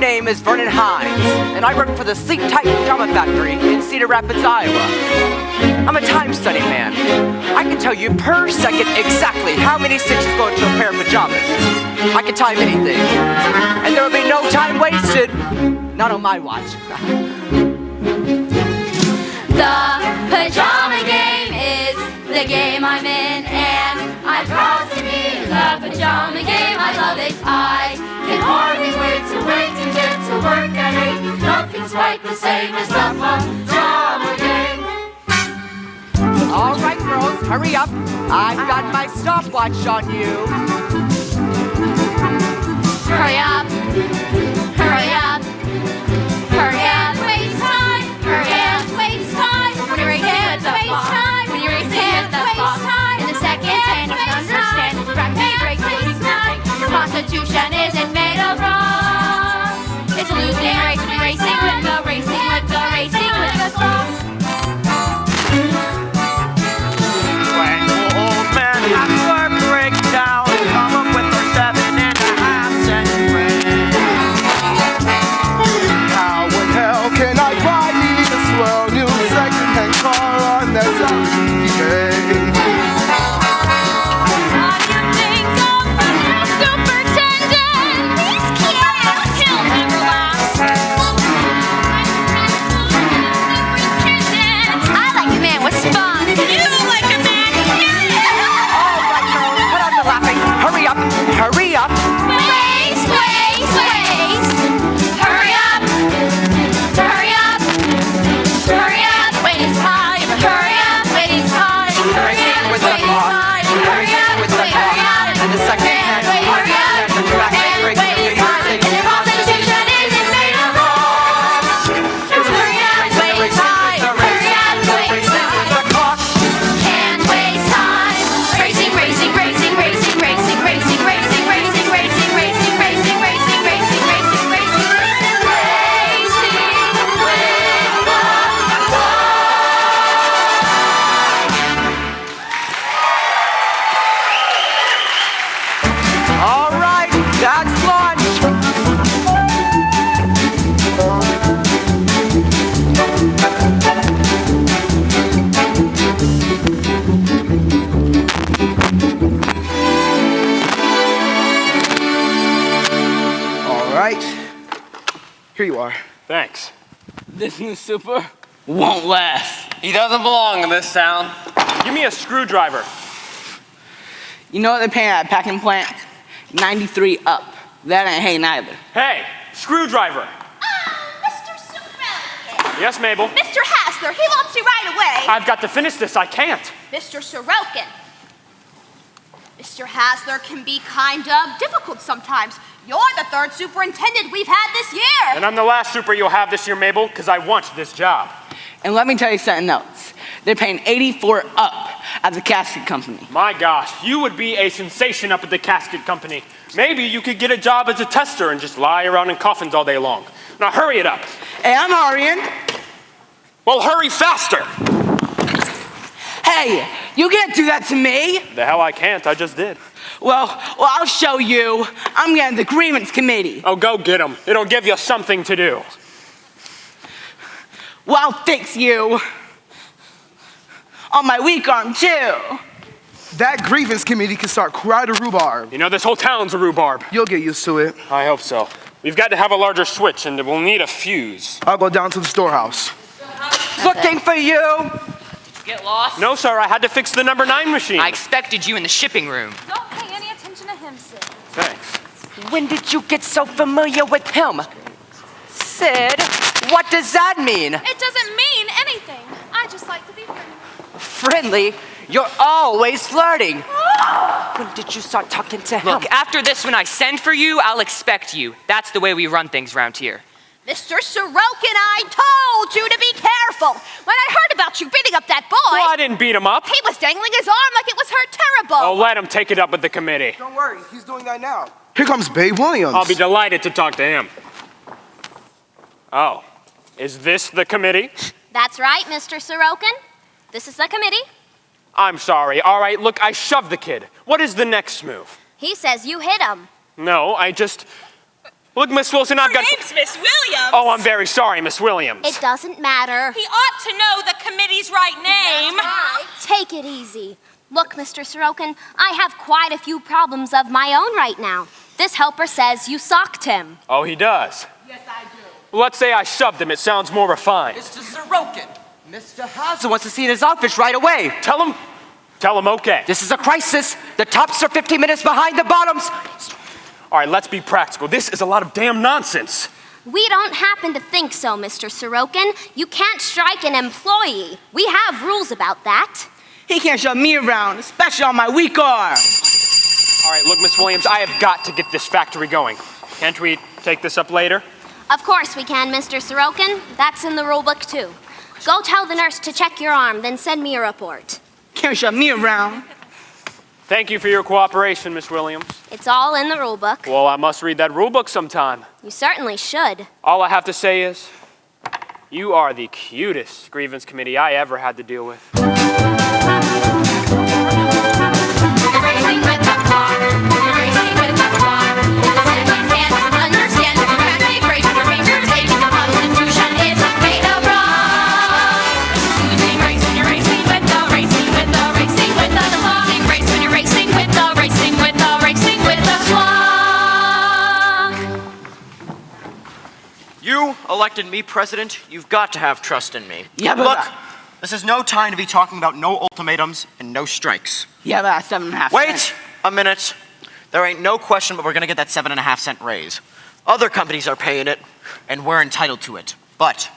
name is Vernon Hines, and I work for the Sleep Tight Pajama Factory in Cedar Rapids, Iowa. I'm a time study man. I can tell you per second exactly how many stitches go into a pair of pajamas. I can time anything, and there will be no time wasted. Not on my watch. The Pajama Game is the game I'm in, and I'm proud to be the Pajama Game. I love it. I can hardly wait to get to work at 8. Nothing's quite the same as the Pajama Game. All right, girls, hurry up. I've got my stopwatch on you. Hurry up. Hurry up. Hurry up. Waste time. Hurry up. Waste time. When you're racing with the clock. When you're racing with the clock. In the second hand, you can understand. Practically break. Your constitution isn't made of rock. It's a losing race. When you're racing with the clock. When old man has work break down, come up with their 7.5 cent rent. How in hell can I buy me a swell new second-hand car on that Sunday? Hurry up! Waste! Hurry up! Hurry up! Hurry up! Waste time! Hurry up! Waste time! Hurry up! Waste time! Hurry up! Hurry up! And the second hand, hurry up! And waste time! And your constitution isn't made of rock! Hurry up! Waste time! Hurry up! Waste time! And waste time! Racing! Here you are. Thanks. This new super won't last. He doesn't belong in this town. Give me a screwdriver. You know what they're paying at a packing plant? 93 up. That ain't hay neither. Hey, screwdriver. Mr. Sorokin. Yes, Mabel? Mr. Hassler, he wants you right away. I've got to finish this. I can't. Mr. Sorokin. Mr. Hassler can be kind of difficult sometimes. You're the third superintendent we've had this year. And I'm the last super you'll have this year, Mabel, because I want this job. And let me tell you something else. They're paying 84 up at the casket company. My gosh, you would be a sensation up at the casket company. Maybe you could get a job as a tester and just lie around in coffins all day long. Now hurry it up. Hey, I'm hurrying. Well, hurry faster. Hey, you can't do that to me. The hell I can't, I just did. Well, I'll show you. I'm getting the grievance committee. Oh, go get them. It'll give you something to do. Well, I'll fix you. On my weak arm, too. That grievance committee can start quite a rhubarb. You know, this whole town's a rhubarb. You'll get used to it. I hope so. We've got to have a larger switch, and we'll need a fuse. I'll go down to the storehouse. Looking for you. Get lost? No, sir, I had to fix the number 9 machine. I expected you in the shipping room. Don't pay any attention to him, Sid. Thanks. When did you get so familiar with him? Sid, what does that mean? It doesn't mean anything. I just like to be friendly. Friendly? You're always flirting. When did you start talking to him? Look, after this, when I send for you, I'll expect you. That's the way we run things around here. Mr. Sorokin, I told you to be careful. When I heard about you beating up that boy... Well, I didn't beat him up. He was dangling his arm like it was hurt terrible. Oh, let him take it up with the committee. Don't worry, he's doing that now. Here comes Babe Williams. I'll be delighted to talk to him. Oh, is this the committee? That's right, Mr. Sorokin. This is the committee. I'm sorry. All right, look, I shoved the kid. What is the next move? He says you hit him. No, I just... Look, Miss Wilson, I've got... name's Miss Williams. Oh, I'm very sorry, Miss Williams. It doesn't matter. He ought to know the committee's right name. Take it easy. Look, Mr. Sorokin, I have quite a few problems of my own right now. This helper says you socked him. Oh, he does? Yes, I do. Well, let's say I shoved him. It sounds more refined. Mr. Sorokin, Mr. Hazel wants to see in his office right away. Tell him okay. This is a crisis. The tops are 15 minutes behind the bottoms. All right, let's be practical. This is a lot of damn nonsense. We don't happen to think so, Mr. Sorokin. You can't strike an employee. We have rules about that. He can't shove me around, especially on my weak arm. All right, look, Miss Williams, I have got to get this factory going. Can't we take this up later? Of course we can, Mr. Sorokin. That's in the rule book, too. Go tell the nurse to check your arm, then send me a report. Can't shove me around. Thank you for your cooperation, Miss Williams. It's all in the rule book. Well, I must read that rule book sometime. You certainly should. All I have to say is, you are the cutest grievance committee I ever had to deal with. You elected me president, you've got to have trust in me. Yeah, but... Look, this is no time to be talking about no ultimatums and no strikes. Yeah, but that's 7.5 Wait cents. a minute. There ain't no question but we're gonna get that 7.5 cent raise. Other companies are paying it, and we're entitled to it. But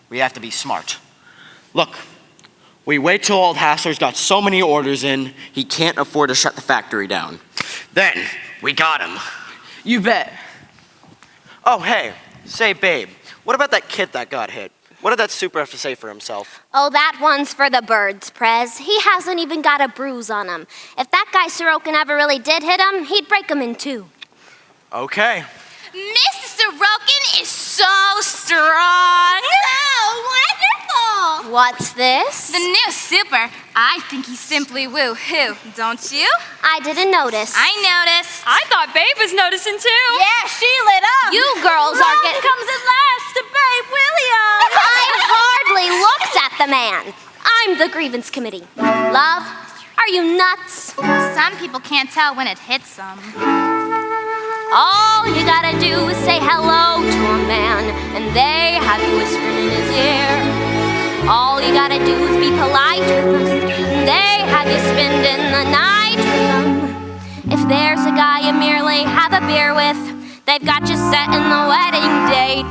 we have to be smart. Look, we wait till old Hassler's got so many orders in, he can't afford to shut the factory down. Then, we got him. You bet. Oh, hey, say, babe, what about that kid that got hit? What did that super have to say for himself? Oh, that one's for the birds, Prez. He hasn't even got a bruise on him. If that guy Sorokin ever really did hit him, he'd break him in two. Okay. Mr. Sorokin is so strong. So wonderful! What's this? The new super. I think he's simply woo-hoo, don't you? I didn't notice. I noticed. I thought Babe was noticing too. Yeah, she lit up. You girls are getting... comes at last to Babe Williams. I hardly looked at the man. I'm the grievance committee. Love, are you nuts? Some people can't tell when it hits them. All you gotta do is say hello to a man, and they have you whispering in his ear. All you gotta do is be polite with them, and they have you spending the night with them. If there's a guy you merely have a beer with, they've got you setting the wedding date.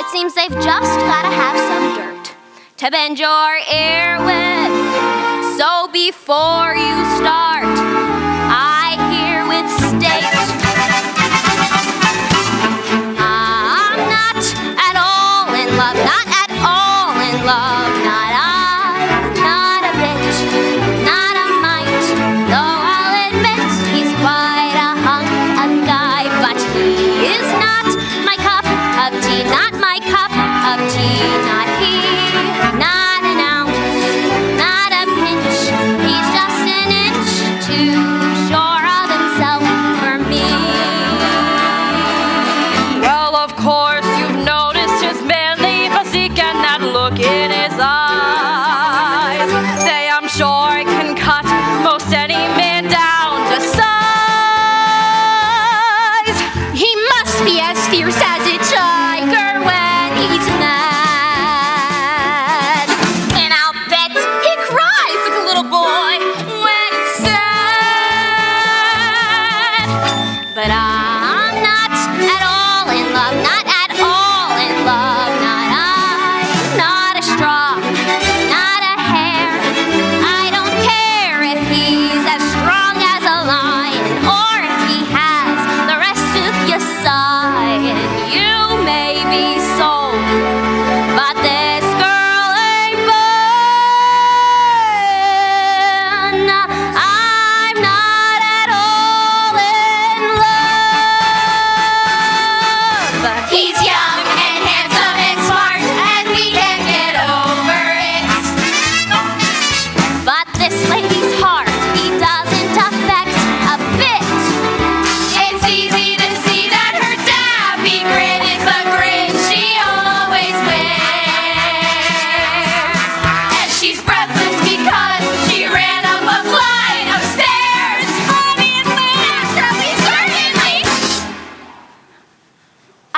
It seems they've just gotta have some dirt to bend your ear with. So before you start, I herewith state, I'm not at all in love, not at all in love, not a bit, not a mite. Though I'll admit he's quite a hunk of guy, but he is not my cup of tea, not my cup of tea, not he, not an ounce, not a pinch. He's just an inch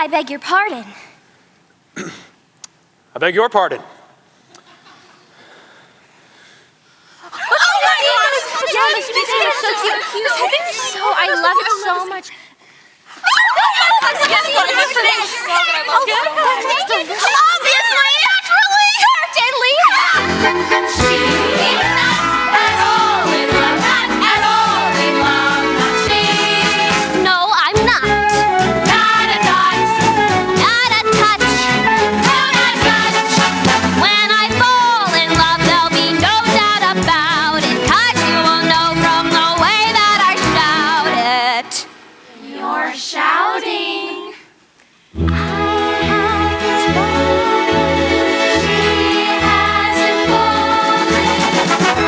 I beg your pardon. I beg your pardon. I love it so much. Obviously, naturally, certainly. She is not at all in love, not at all in love, not she. No, I'm not. Not a dot, not a touch, not a touch. When I fall in love, there'll be no doubt about it, 'cause you will know from the way that I shout it. You're shouting.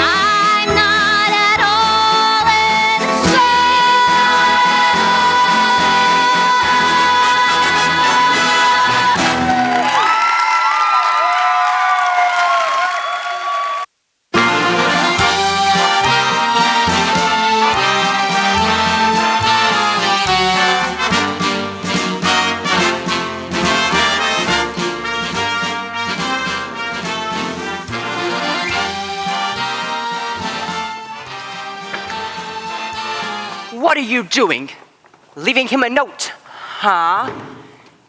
I'm not at all What are you doing? Leaving him a note, huh?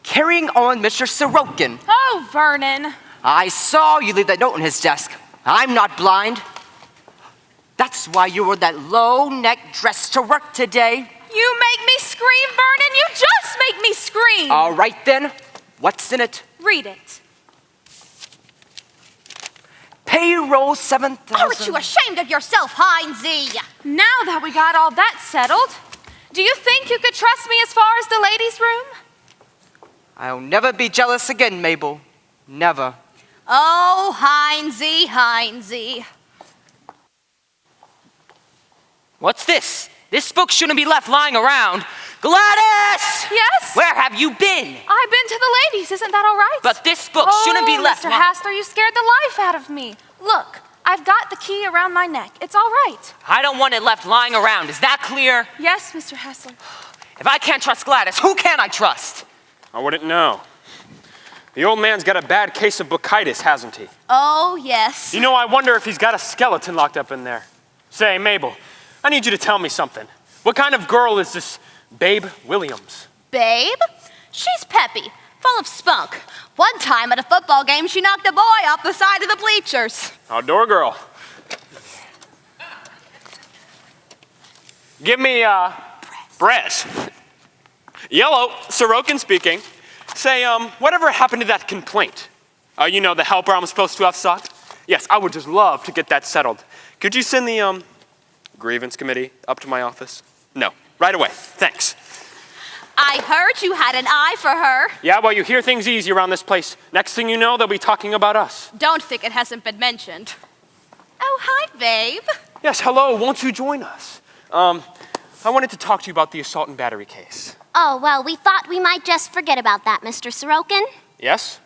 Carrying on Mr. Sorokin. Oh, Vernon. I saw you leave that note on his desk. I'm not blind. That's why you wore that low-neck dress to work today. You make me scream, Vernon. You just make me scream. All right then, what's in it? Read it. Payroll 7,000. Aren't you ashamed of yourself, Heinzie? Now that we got all that settled, do you think you could trust me as far as the ladies' room? I'll never be jealous again, Mabel. Never. Oh, Heinzie. What's this? This book shouldn't be left lying around. Gladys! Yes? Where have you been? I've been to the ladies. Isn't that all right? But this book shouldn't be left Mr. Hassler, you scared the life out of me. Look, I've got the key around my neck. It's all right. I don't want it left lying around. Is that clear? Yes, Mr. Hassler. If I can't trust Gladys, who can I trust? I wouldn't know. The old man's got a bad case of bronchitis, hasn't he? Oh, yes. You know, I wonder if he's got a skeleton locked up in there. Say, Mabel, I need you to tell me something. What kind of girl is this Babe Williams? Babe? She's peppy, full of spunk. One time at a football game, she knocked a boy off the side of the bleachers. Outdoor girl. Give me, Brez. Yellow, Sorokin speaking. Say, whatever happened to that complaint? You know, the helper I'm supposed to have sought? Yes, I would just love to get that settled. Could you send the, grievance committee up to my office? No, right away, thanks. I heard you had an eye for her. Yeah, well, you hear things easy around this place. Next thing you know, they'll be talking about us. Don't think it hasn't been mentioned. Oh, hi, babe. Yes, hello, won't you join us? I wanted to talk to you about the assault and battery case. Oh, well, we thought we might just forget about that, Mr. Sorokin. Yes?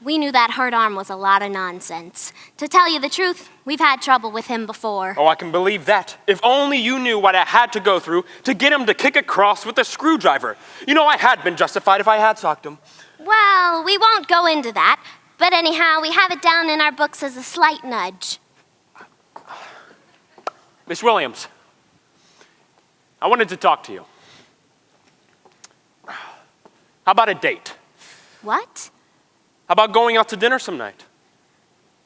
We knew that hurt arm was a lot of nonsense. To tell you the truth, we've had trouble with him before. Oh, I can believe that. If only you knew what I had to go through to get him to kick across with a screwdriver. You know, I had been justified if I had socked him. Well, we won't go into that. But anyhow, we have it down in our books as a slight nudge. Miss Williams, I wanted to talk to you. How about a date? What? How about going out to dinner some night?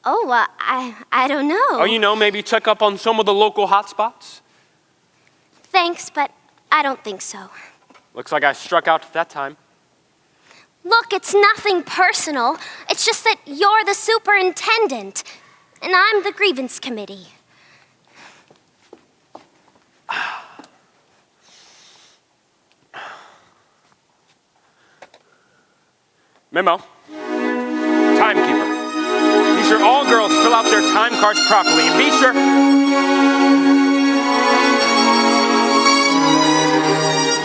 Oh, I don't know. Oh, you know, maybe check up on some of the local hotspots? Thanks, but I don't think so. Looks like I struck out that time. Look, it's nothing personal. It's just that you're the superintendent, and I'm the grievance committee. Memo. Timekeeper. Be sure all girls fill out their time cards properly, and be sure...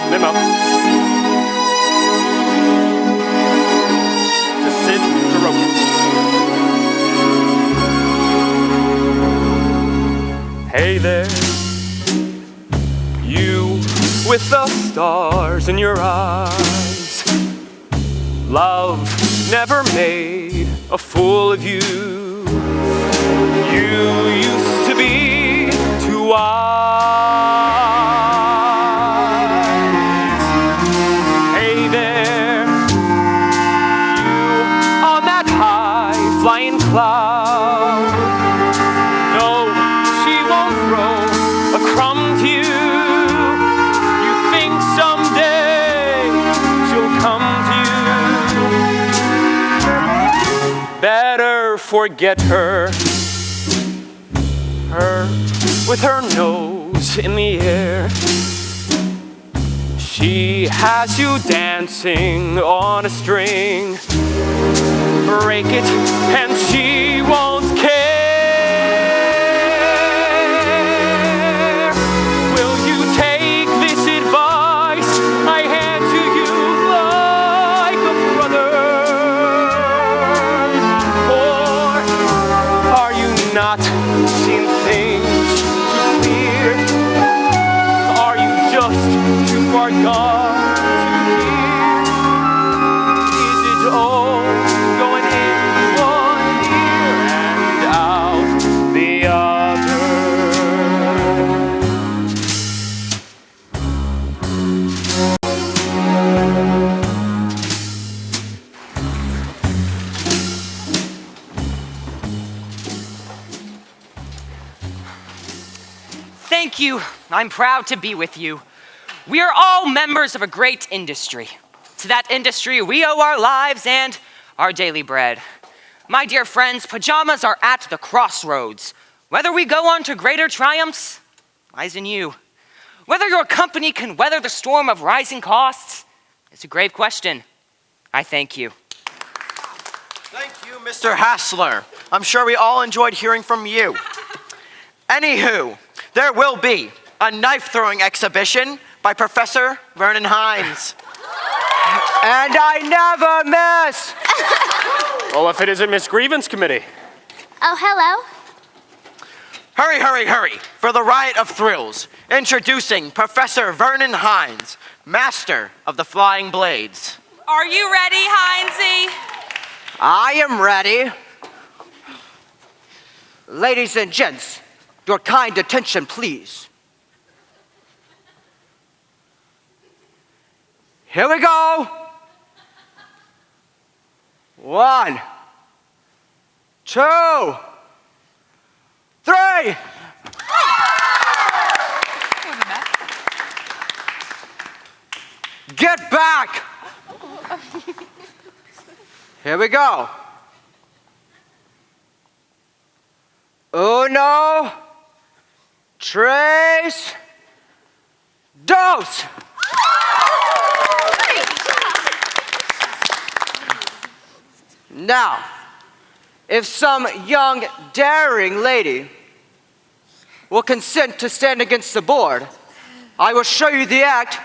Memo. To Sid Sorokin. Hey there, you with the stars in your eyes. Love never made a fool of you. You used to be too wise. Hey there, you on that high flying cloud. No, she won't throw a crumb to you. You think someday she'll come to you. Better forget her. Her with her nose in the air. She has you dancing on a string. Break it and she won't care. Will you take this advice I hand to you like a brother? Or are you not seeing things too clear? Are you just too far gone to hear? Is it all going in one ear and out the other? Thank you. I'm proud to be with you. We are all members of a great industry. To that industry, we owe our lives and our daily bread. My dear friends, pajamas are at the crossroads. Whether we go on to greater triumphs lies in you. Whether your company can weather the storm of rising costs is a grave question. I thank you. Thank you, Mr. Hassler. I'm sure we all enjoyed hearing from you. Anywho, there will be a knife-throwing exhibition by Professor Vernon Hines. And I never miss! Well, if it isn't Miss Grievance Committee. Oh, hello. Hurry, hurry, hurry, for the riot of thrills. Introducing Professor Vernon Hines, master of the flying blades. Are you ready, Heinzie? I am ready. Ladies and gents, your kind attention, please. Here we go. 1, 2, 3. Get back. Here we go. 1, 3, 2. Now, if some young, daring lady will consent to stand against the board, I will show you the act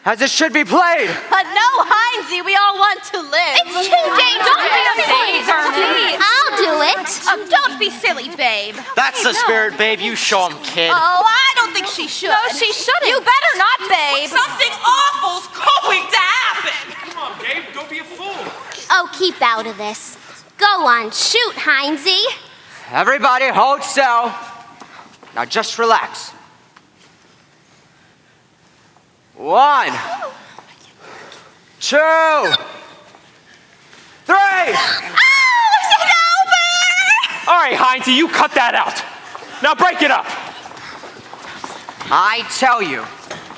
as it should be played. But no, Heinzie, we all want to live. It's too dangerous. Please. I'll do it. Don't be silly, babe. That's the spirit, babe. You show him, kid. Oh, I don't think she should. No, she shouldn't. You better not, babe. Something awful's going to happen. Come on, Gabe, don't be a fool. Oh, keep out of this. Go on, shoot, Heinzie. Everybody hold still. Now just relax. 1, 2, 3. All right, Heinzie, you cut that out. Now break it up. I tell you,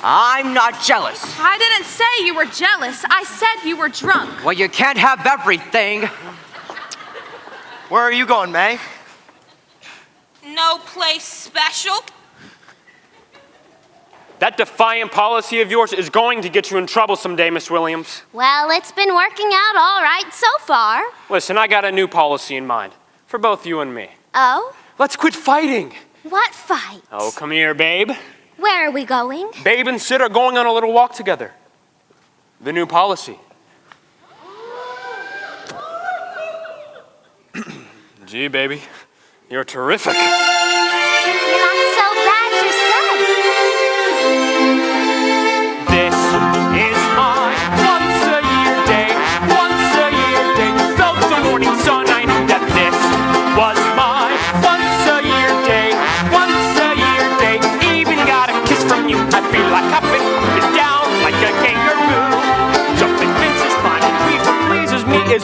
I'm not jealous. I didn't say you were jealous. I said you were drunk. Well, you can't have everything. Where are you going, May? No place special. That defiant policy of yours is going to get you in trouble someday, Miss Williams. Well, it's been working out all right so far. Listen, I got a new policy in mind for both you and me. Oh? Let's quit fighting. What fight? Oh, come here, babe. Where are we going? Babe and Sid are going on a little walk together. The new policy. Gee, baby, you're terrific. You're not so bad yourself. This is my once-a-year day, once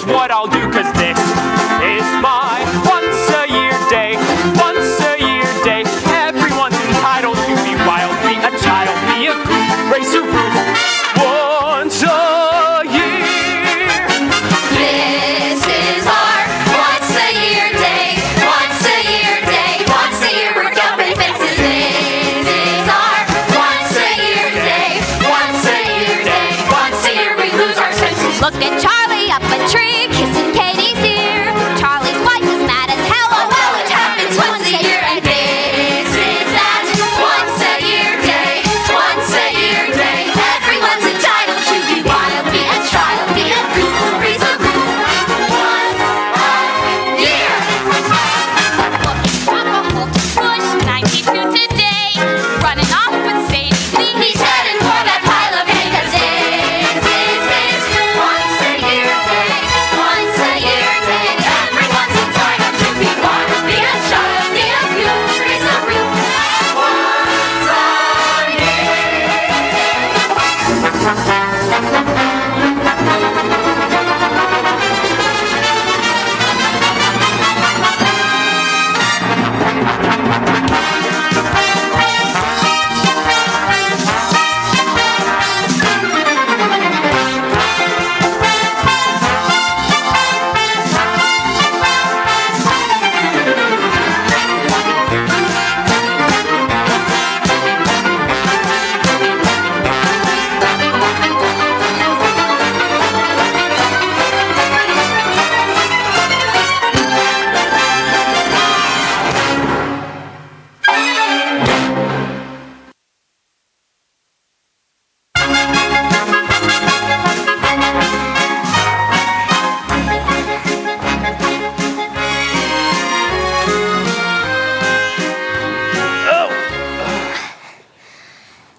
what I'll do, 'cause this is my once-a-year day. Once-a-year day. Everyone's entitled to be wild, be a child, be a goof, race a roof. Once a year. This is our once-a-year day. Once-a-year day. Once a year we're jumping fences. This is our once-a-year day. Once-a-year day. Once a year we lose our senses. Look at Charlie up a tree, kissing Katie's ear. Charlie's wife is mad as hell. Oh well, it happens once a year, and this is that once-a-year day. Once-a-year day. Everyone's entitled to be wild, be a child, be a goof, raise a roof. Once a year. Bush, 92 today, running off with Sadie. He's heading for that pile of hay, 'cause this is his once-a-year day. Once-a-year day. Everyone's entitled to be wild, be a child, be a goof, raise a roof. Once a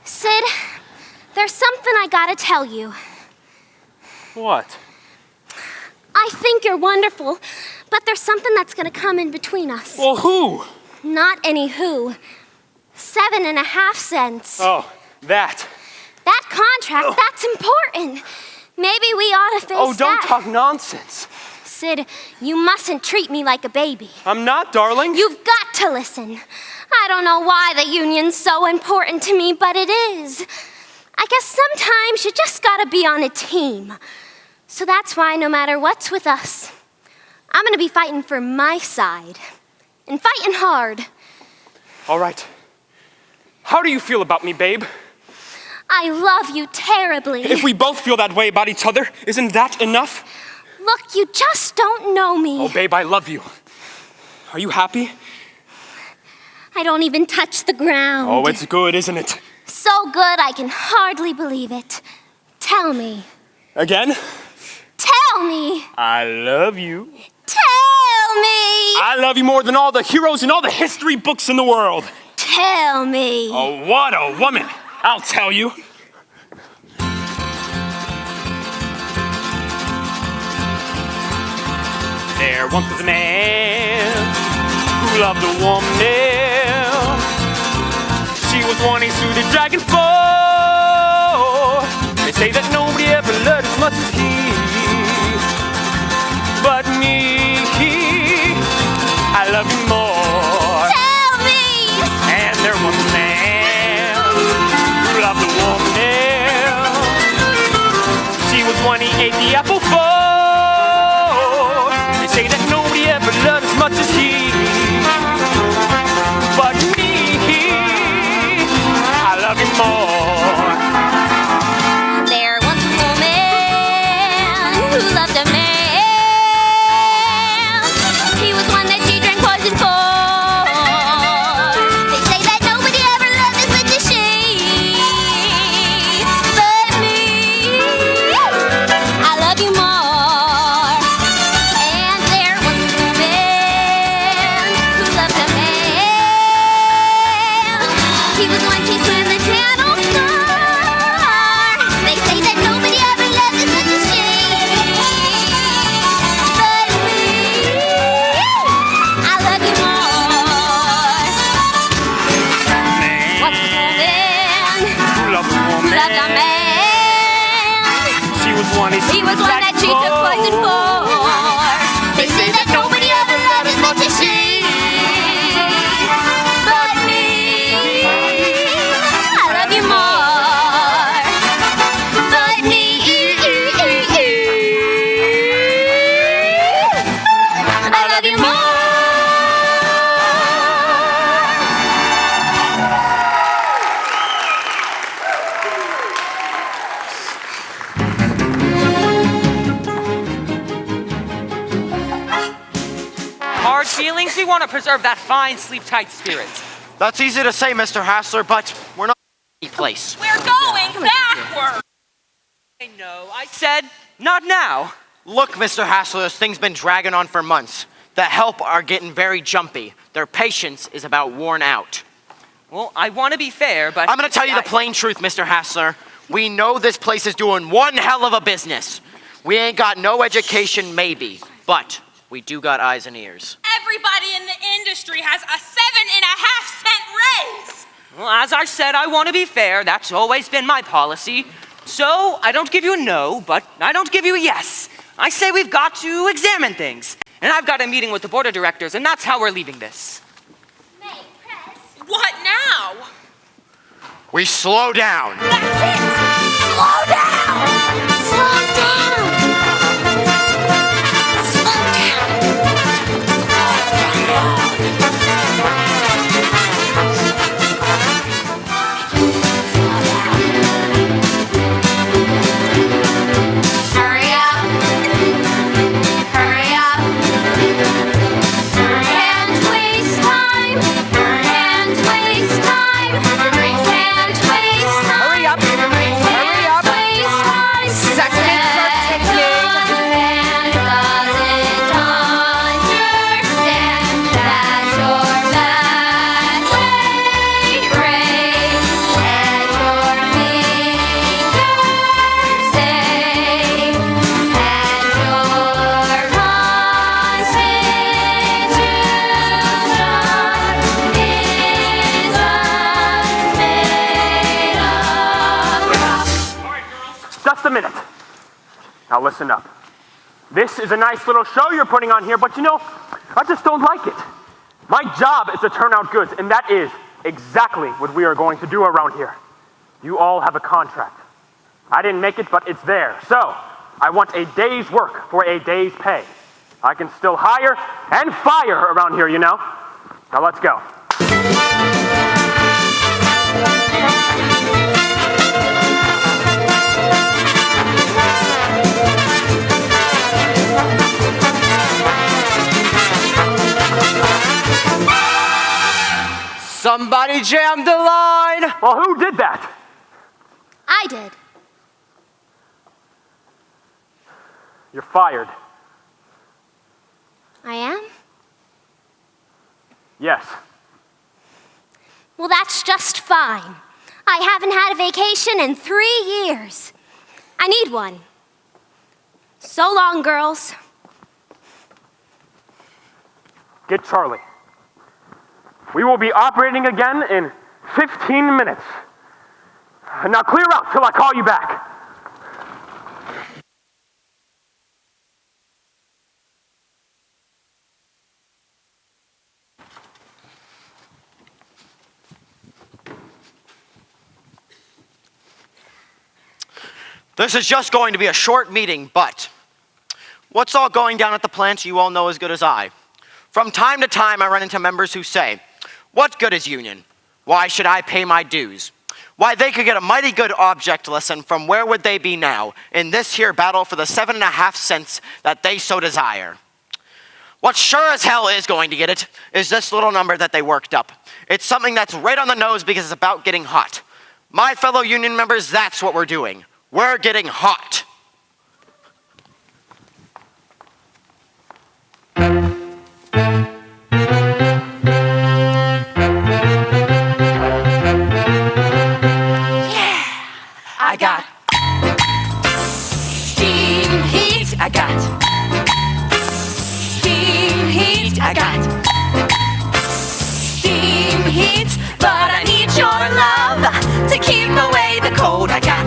Sid, there's something I gotta tell you. What? I think you're wonderful, but there's something that's gonna come in between us. Well, who? Not any who. 7.5 cents. Oh, that. That contract, that's important. Maybe we ought to face Oh, don't that. talk nonsense. Sid, you mustn't treat me like a baby. I'm not, darling. You've got to listen. I don't know why the union's so important to me, but it is. I guess sometimes you just gotta be on a team. So that's why no matter what's with us, I'm gonna be fighting for my side. And fighting hard. All right. How do you feel about me, babe? I love you terribly. If we both feel that way about each other, isn't that enough? Look, you just don't know me. Oh, babe, I love you. Are you happy? I don't even touch the ground. Oh, it's good, isn't it? So good I can hardly believe it. Tell me. Again? Tell me. I love you. Tell me. I love you more than all the heroes in all the history books in the world. Tell me. Oh, what a woman. I'll tell you. There once was a man who loved a woman. She was one he slew the dragon for. They say that nobody ever loved as much as he. But me, I love you more. Tell me. And there was a man who loved a woman. She was one he ate the apple for. They say that nobody ever loved as much as he. But me, I love you more. There was a woman who loved a man. He was one that she drank poison for. They say that nobody ever loved as much as she. But me, I love you more. And there was a woman who loved a man. He was one she swam the channel star. They say that nobody ever loved as much as she. But me, I love you more. What's the woman Who loved a who woman? loved a man? She was one He was one that she took poison for. want to preserve that fine sleep-tight spirit. That's easy to say, Mr. Hassler, but we're not in any place. We're going backward. I know, I said, not now. Look, Mr. Hassler, this thing's been dragging on for months. The help are getting very jumpy. Their patience is about worn out. Well, I want to be fair, but... I'm going to tell you the plain truth, Mr. Hassler. We know this place is doing one hell of a business. We ain't got no education, maybe, but we do got eyes and ears. Everybody in the industry has a 7.5-cent raise. Well, as I said, I want to be fair. That's always been my policy. So, I don't give you a no, but I don't give you a yes. I say we've got to examine things. And I've got a meeting with the board of directors, and that's how we're leaving this. What now? We slow down. That's it! Slow down! Slow down! Slow down! Hurry up. Hurry up. Can't waste time! Can't waste time! Can't waste time! Hurry up! Hurry up! Waste time! Seconds are ticking. Man doesn't understand that your bad way breaks and your fingers ache and your constitution is unmade of rock. Just a minute. Now listen up. This is a nice little show you're putting on here, but you know, I just don't like it. My job is to turn out goods, and that is exactly what we are going to do around here. You all have a contract. I didn't make it, but it's there. So, I want a day's work for a day's pay. I can still hire and fire around here, you know? Now let's go. Somebody jammed the line! Well, who did that? I did. You're fired. I am? Yes. Well, that's just fine. I haven't had a vacation in 3 years. I need one. So long, girls. Get Charlie. We will be operating again in 15 minutes. Now clear out till I call you back. This is just going to be a short meeting, but what's all going down at the plant you all know as good as I. From time to time, I run into members who say, "What good is union? Why should I pay my dues? Why, they could get a mighty good object lesson from where would they be now in this here battle for the 7.5 cents that they so desire." What sure as hell is going to get it is this little number that they worked up. It's something that's right on the nose because it's about getting hot. My fellow union members, that's what we're doing. We're getting hot. I got steam heat. I got steam heat. I got steam heat. But I need your love to keep away the cold. I got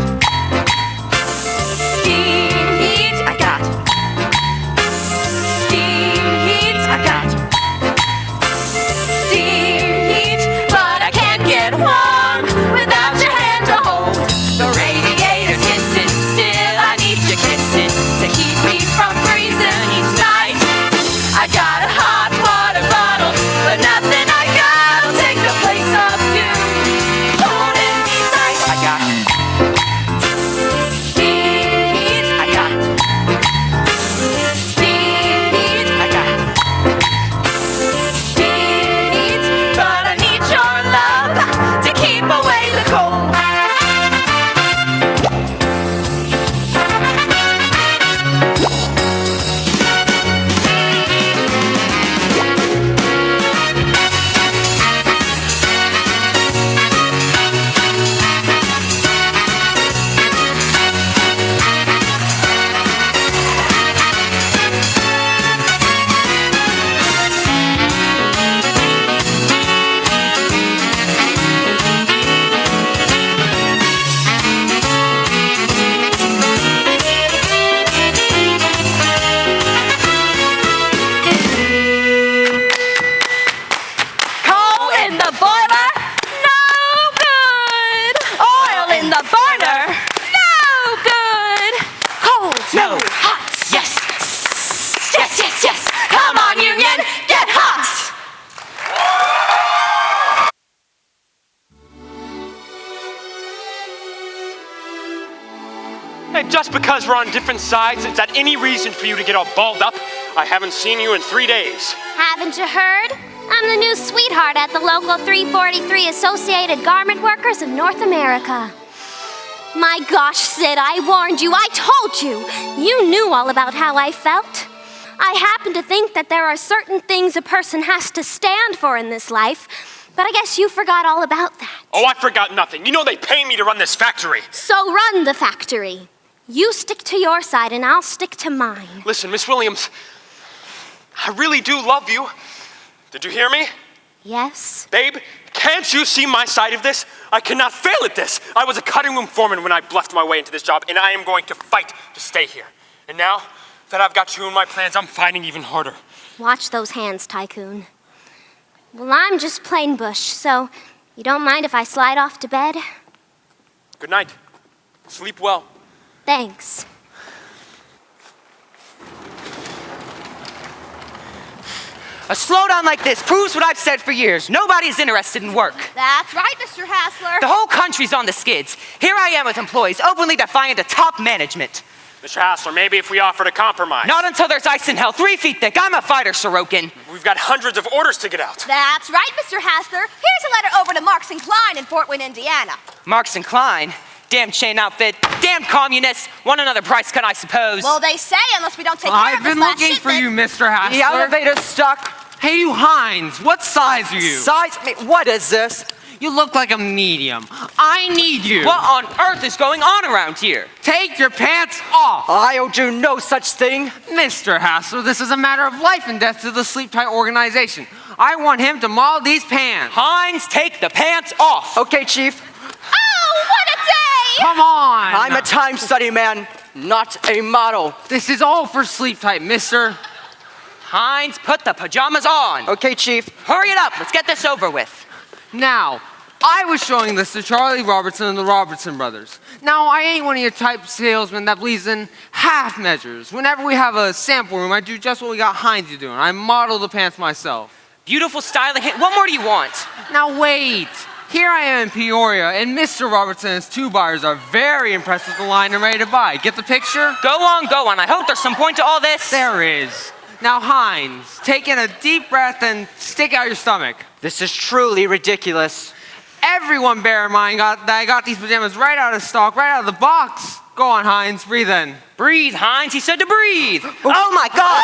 that just because we're on different sides, is that any reason for you to get all balled up? I haven't seen you in 3 days. Haven't you heard? I'm the new sweetheart at the local 343 Associated Garment Workers of North America. My gosh, Sid, I warned you. I told you. You knew all about how I felt. I happen to think that there are certain things a person has to stand for in this life, but I guess you forgot all about that. Oh, I forgot nothing. You know they pay me to run this factory. So run the factory. You stick to your side and I'll stick to mine. Listen, Miss Williams, I really do love you. Did you hear me? Yes? Babe, can't you see my side of this? I cannot fail at this. I was a cutting room foreman when I bluffed my way into this job, and I am going to fight to stay here. And now that I've got you in my plans, I'm fighting even harder. Watch those hands, Tycoon. Well, I'm just plain Bush, so you don't mind if I slide off to bed? Good night. Sleep well. Thanks. A slowdown like this proves what I've said for years. Nobody's interested in work. That's right, Mr. Hassler. The whole country's on the skids. Here I am with employees openly defiant to top management. Mr. Hassler, maybe if we offered a compromise. Not until there's ice in hell, 3 feet thick. I'm a fighter, Sorokin. We've got hundreds of orders to get out. That's right, Mr. Hassler. Here's a letter over to Marks & Klein in Fort Wayne, Indiana. Marks & Klein? Damn chain outfit. Damn communists. Want another price cut, I suppose. Well, they say unless we don't take care I've of this been last looking for shipment. you, Mr. Hassler. The elevator's stuck. Hey, you Hines, what size are you? Size? What is this? You look like a medium. I need you. What on earth is going on around here? Take your pants off. I'll do no such thing. Mr. Hassler, this is a matter of life and death to the Sleep Tight organization. I want him to model these pants. Hines, take the pants off. Okay, Chief. Oh, what a day! Come on. I'm a time study man, not a model. This is all for Sleep Tight, mister. Hines, put the pajamas on. Okay, Chief. Hurry it up. Let's get this over with. Now, I was showing this to Charlie Robertson and the Robertson brothers. Now, I ain't one of your type salesmen that believes in half measures. Whenever we have a sample room, I do just what we got Hines doing. I model the pants myself. Beautiful styling. What more do you want? Now, wait. Here I am in Peoria, and Mr. Robertson and his 2 buyers are very impressed with the line and ready to buy. Get the picture? Go on, go on. I hope there's some point to all this. There is. Now, Hines, take in a deep breath and stick out your stomach. This is truly ridiculous. Everyone bear in mind that I got these pajamas right out of stock, right out of the box. Go on, Hines, breathe in. Breathe, Hines. He said to breathe. Oh my God!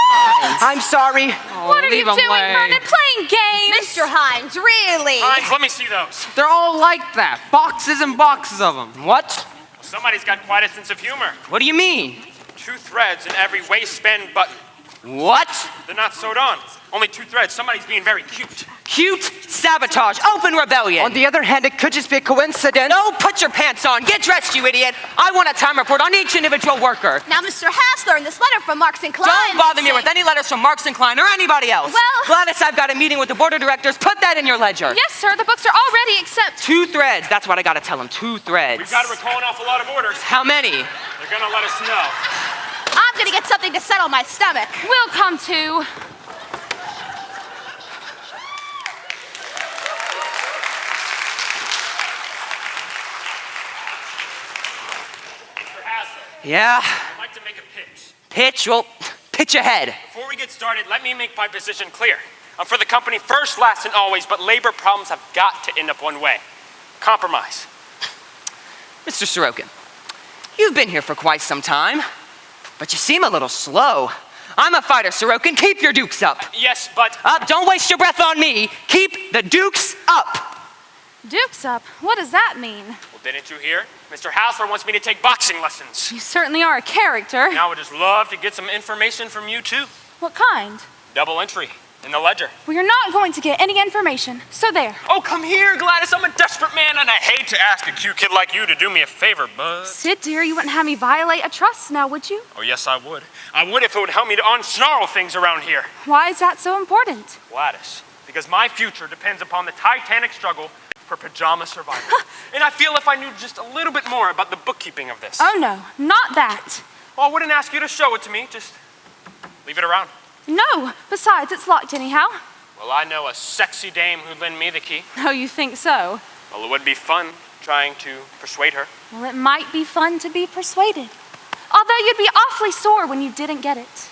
I'm sorry. Oh, What are you leave 'em doing, lay. Vernon? Playing games? Mr. Hines, really? Hines, let me see those. They're all like that. Boxes and boxes of them. What? Somebody's got quite a sense of humor. What do you mean? 2 threads in every waistband button. What? They're not sewed on. Only 2 threads. Somebody's being very cute. Cute sabotage. Open rebellion. On the other hand, it could just be a coincidence. No, put your pants on. Get dressed, you idiot. I want a time report on each individual worker. Now, Mr. Hassler, in this letter from Marks & Klein... Don't bother me with any letters from Marks & Klein or anybody else. Well- Gladys, I've got a meeting with the board of directors. Put that in your ledger. Yes, sir. The books are all ready except... 2 threads. That's what I gotta tell them. 2 threads. We've got to recall an awful lot of orders. How many? They're going to let us know. I'm gonna get something to settle my stomach. We'll come to. Mr. Hassler, Yeah. I'd like to make a pitch. Pitch? Well, pitch ahead. Before we get started, let me make my position clear. I'm for the company first, last, and always, but labor problems have got to end up one way. Compromise. Mr. Sorokin, you've been here for quite some time, but you seem a little slow. I'm a fighter, Sorokin. Keep your dukes up. Yes, but... Don't waste your breath on me. Keep the dukes up. Dukes up? What does that mean? Well, didn't you hear? Mr. Hassler wants me to take boxing lessons. You certainly are a character. Now I would just love to get some information from you, too. What kind? Double entry in the ledger. Well, you're not going to get any information, so there. Oh, come here, Gladys. I'm a desperate man, and I hate to ask a cute kid like you to do me a favor, but... Sid, dear, you wouldn't have me violate a trust now, would you? Oh, yes, I would. I would if it would help me to unsnarl things around here. Why is that so important? Gladys, because my future depends upon the titanic struggle for pajama survival. And I feel if I knew just a little bit more about the bookkeeping of this. Oh, no, not that. Well, I wouldn't ask you to show it to me. Just leave it around. No, besides, it's locked anyhow. Well, I know a sexy dame who'd lend me the key. Oh, you think so? Well, it would be fun trying to persuade her. Well, it might be fun to be persuaded. Although you'd be awfully sore when you didn't get it.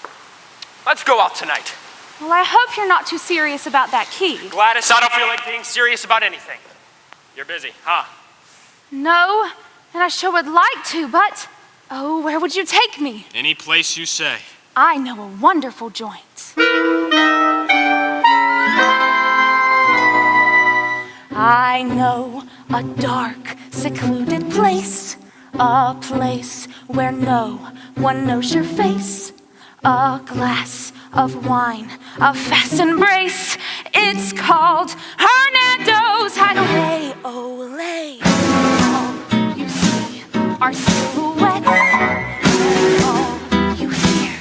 Let's go out tonight. Well, I hope you're not too serious about that key. Gladys, I don't feel like being serious about anything. You're busy, huh? No, and I sure would like to, but, oh, where would you take me? Any place you say. I know a wonderful joint. I know a dark, secluded place. A place where no one knows your face. A glass of wine, a fast embrace. It's called Hernando's Hideaway. Olay. All you see are silhouettes. And all you hear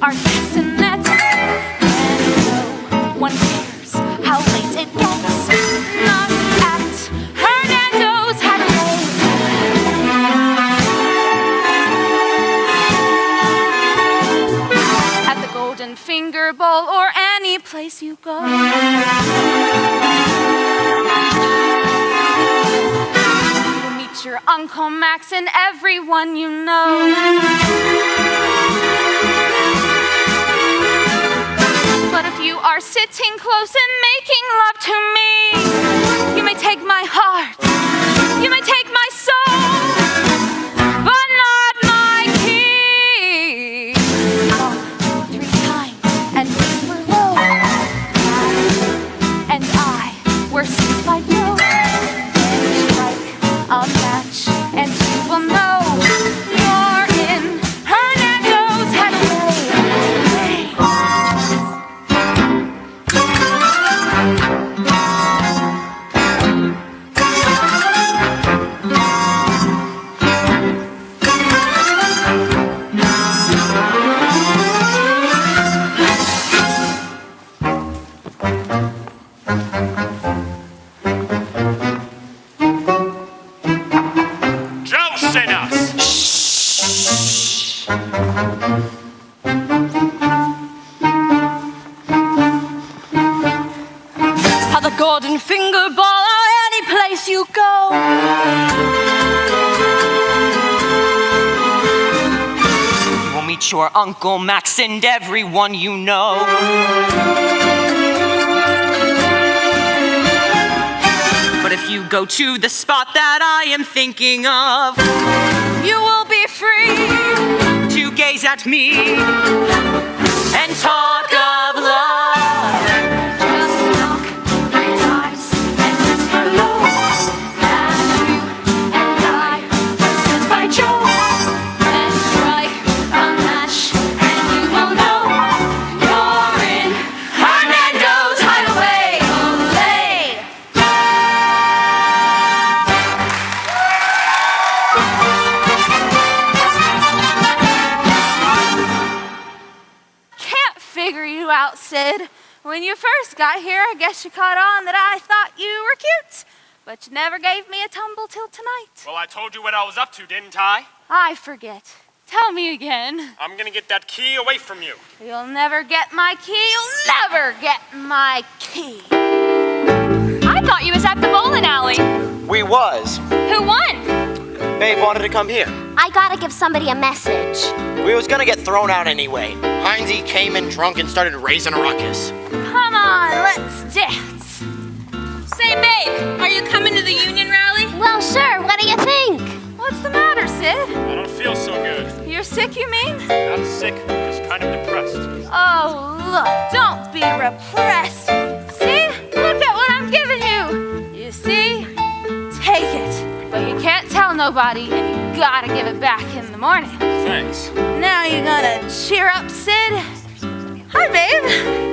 are castanets. And no one cares how late it gets. Not at Hernando's Hideaway. At the Golden Finger Bowl or any place you go. You'll meet your Uncle Max and everyone you know. But if you are sitting close and making love to me, you may take my heart, you may take my soul, but not my keys. Walk 3 times and whisper low. And I were seized by blow. Then strike a match and you will know you're in Hernando's Hideaway. At the Golden Finger Ball or any place you go. You will meet your Uncle Max and everyone you know. But if you go to the spot that I am thinking of, You will be free. to gaze at me and talk of love. Just knock 3 times and whisper low. And you and I will sit by Joe. And strike a match and you will know you're in Hernando's Hideaway. Olay. Can't figure you out, Sid. When you first got here, I guess you caught on that I thought you were cute. But you never gave me a tumble till tonight. Well, I told you what I was up to, didn't I? I forget. Tell me again. I'm gonna get that key away from you. You'll never get my key. You'll never get my key. I thought you was at the bowling alley. We was. Who won? Babe wanted to come here. I gotta give somebody a message. We was gonna get thrown out anyway. Heinzie came in drunk and started raising a ruckus. Come on, let's dance. Say, babe, are you coming to the union rally? Well, sure, what do you think? What's the matter, Sid? I don't feel so good. You're sick, you mean? Not sick, just kind of depressed. Oh, look, don't be repressed. See? Look at what I'm giving you. You see? Take it. But you can't tell nobody, and you gotta give it back in the morning. Thanks. Now you're gonna cheer up, Sid. Hi, babe.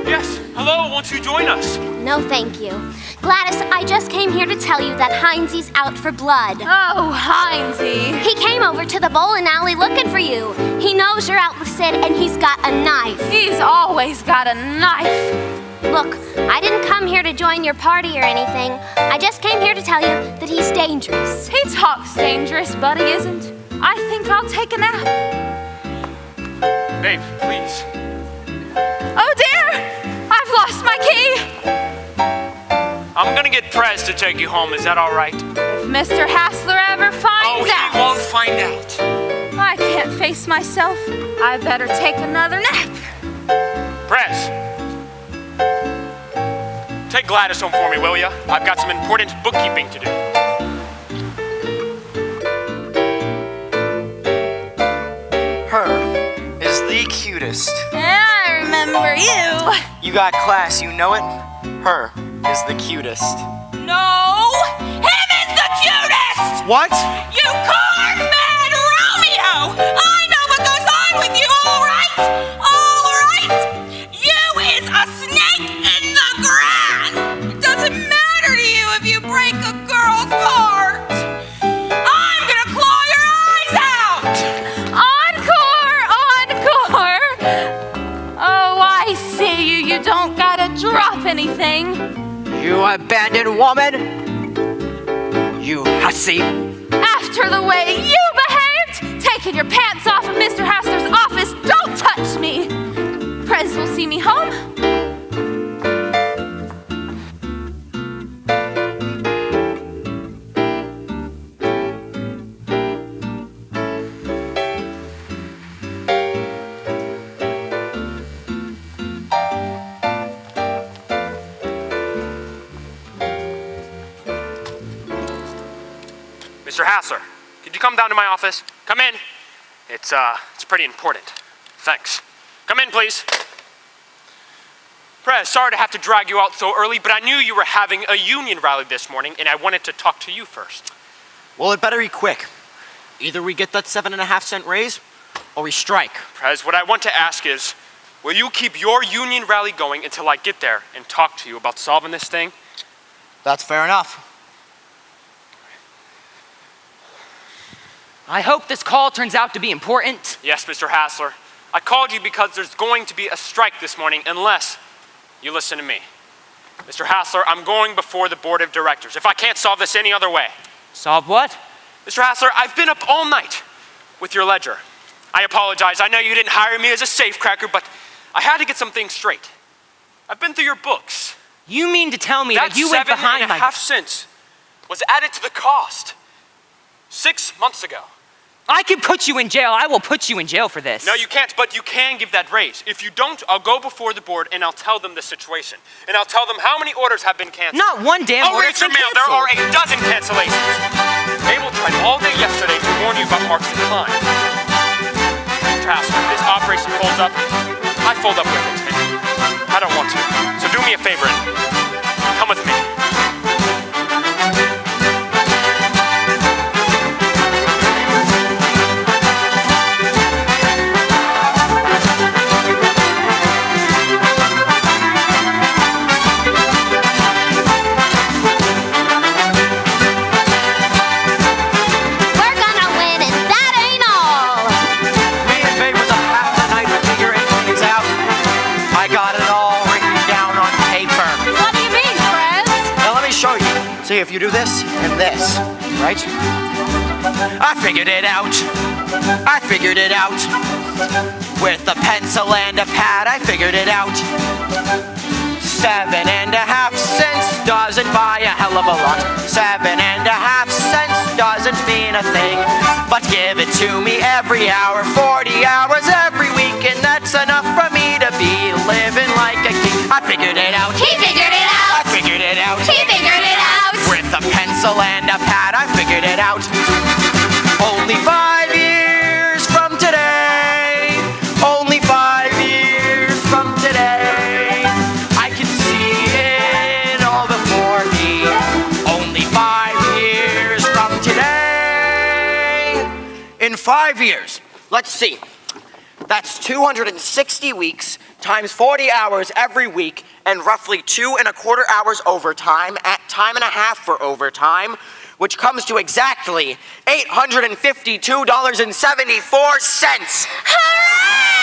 Yes, hello, won't you join us? No, thank you. Gladys, I just came here to tell you that Heinzie's out for blood. Oh, Heinzie. He came over to the bowling alley looking for you. He knows you're out with Sid and he's got a knife. He's always got a knife. Look, I didn't come here to join your party or anything. I just came here to tell you that he's dangerous. He talks dangerous, but he isn't. I think I'll take a nap. Babe, please. Oh dear! I've lost my key! I'm gonna get Prez to take you home, is that all right? If Mr. Hassler ever finds Oh, he out. won't find out. I can't figure pace myself, I better take another nap. Press. Take Gladys home for me, will ya? I've got some important bookkeeping to do. Her is the cutest. I remember you. You got class, you know it? Her is the cutest. No, him is the cutest. What? You corn-fed Romeo! I know what goes on with you, all right? All right? You is a snake in the grass! It doesn't matter to you if you break a girl's heart. I'm gonna claw your eyes out! Encore! Encore! Oh, I see you. You don't gotta drop anything. You abandoned woman! You hussy! After the way you behaved, taking your pants off of Mr. Hassler's office, don't touch me! Prez will see me home. Mr. Hassler, could you come down to my office? Come in. It's pretty important. Thanks. Come in, please. Prez, sorry to have to drag you out so early, but I knew you were having a union rally this morning, and I wanted to talk to you first. Well, it better be quick. Either we get that 7.5-cent raise, or we strike. Prez, what I want to ask is, will you keep your union rally going until I get there and talk to you about solving this thing? That's fair enough. I hope this call turns out to be important. Yes, Mr. Hassler. I called you because there's going to be a strike this morning unless you listen to me. Mr. Hassler, I'm going before the board of directors if I can't solve this any other way. Solve what? Mr. Hassler, I've been up all night with your ledger. I apologize. I know you didn't hire me as a safecracker, but I had to get some things straight. I've been through your books. You mean to tell me that you went behind my... 7.5 cents was added to the cost 6 months ago. I can put you in jail. I will put you in jail for this. No, you can't, but you can give that raise. If you don't, I'll go before the board and I'll tell them the situation. And I'll tell them how many orders have been canceled. Not one damn order. Read your mail. There are a dozen cancellations. Abel tried all day yesterday to warn you about Mark's decline. Trask, if this operation folds up, I fold up with it. I don't want to. So do me a favor and come with me. See, if you do this and this, right? I figured it out. I figured it out. With a pencil and a pad, I figured it out. 7.5 cents doesn't buy a hell of a lot. 7.5 cents doesn't mean a thing. But give it to me every hour, 40 hours every week, and that's enough for me to be living like a king. I figured it out. He figured it out. I figured it out. He figured it out. With a pencil and a pad, I figured it out. Only 5 years from today. Only 5 years from today. I can see it all before me. Only 5 years from today. In 5 years, let's see. That's 260 weeks times 40 hours every week and roughly 2.25 hours overtime at time and a half for overtime, which comes to exactly $852.74. Hooray!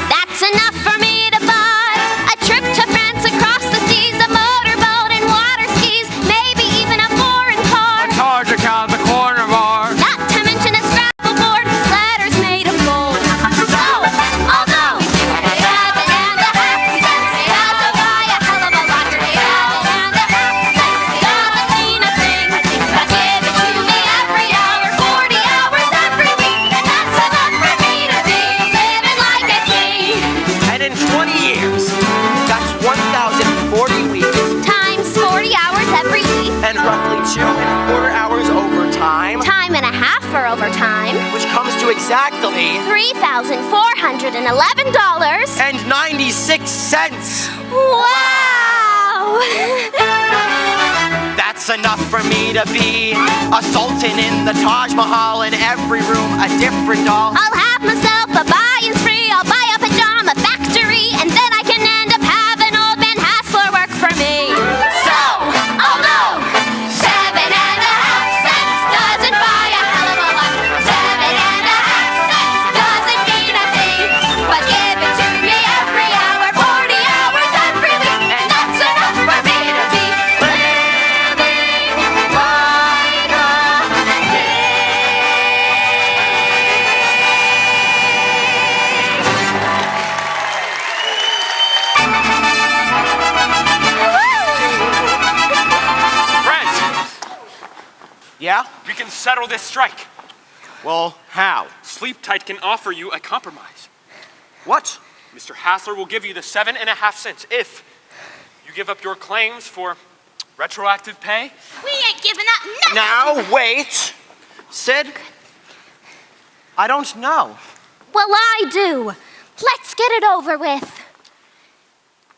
That's enough for me to buy a trip to France across the seas, a motorboat and water skis, maybe even a foreign car. A charger cow at the corner bar. Not to mention a scrabble board, letters made of gold. So, although 7.5 cents doesn't buy a hell of a lot, 7.5 cents doesn't mean a thing. But give it to me every hour, 40 hours every week, 5.25 hours overtime, Time and a half for overtime. which comes to exactly $3,411. and 96 cents. Wow! That's enough for me to be a sultan in the Taj Mahal, in every room a different doll. I'll have myself a buying spree. I'll buy a pajama factory, and then I can end up having old man Hassler work for me. So, although 7.5 cents doesn't buy a hell of a lot, 7.5 cents doesn't mean a thing. But give it to me every hour, 40 hours every week, and that's enough for me to be living like a Friends, Yeah? we can settle this strike. Well, how? Sleep Tight can offer you a compromise. What? Mr. Hassler will give you the 7.5 cents if you give up your claims for retroactive pay. We ain't giving up nothing. Now, wait. Sid, I don't know. Well, I do. Let's get it over with.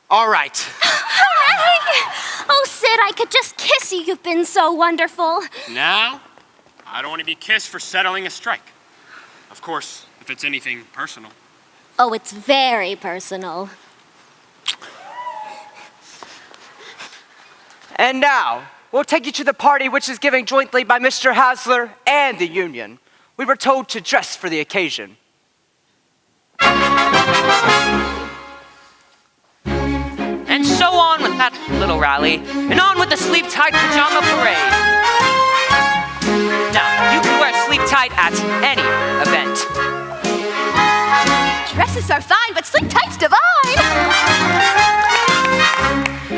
All right. Hooray! Oh, Sid, I could just kiss you. You've been so wonderful. Now, I don't want to be kissed for settling a strike. Of course, if it's anything personal. Oh, it's very personal. And now, we'll take you to the party which is given jointly by Mr. Hassler and the union. We were told to dress for the occasion. And so on with that little rally, and on with the Sleep Tight Pajama Parade. Now, you can wear Sleep Tight at any event. Dresses are fine, but Sleep Tight's divine.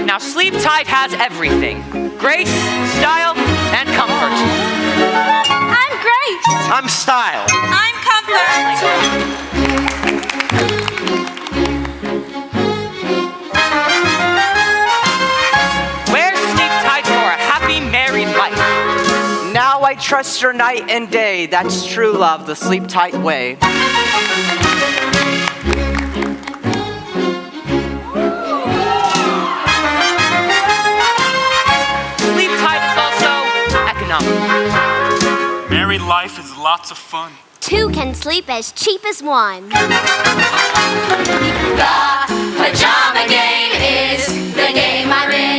Now, Sleep Tight has everything: grace, style, and comfort. I'm Grace. I'm Style. I'm Comfort. Wear Sleep Tight for a happy married life. Now I trust your night and day. That's true love, the Sleep Tight way. Sleep Tight is also economical. Married life is lots of fun. Two can sleep as cheap as one. The Pajama Game is the game I'm in.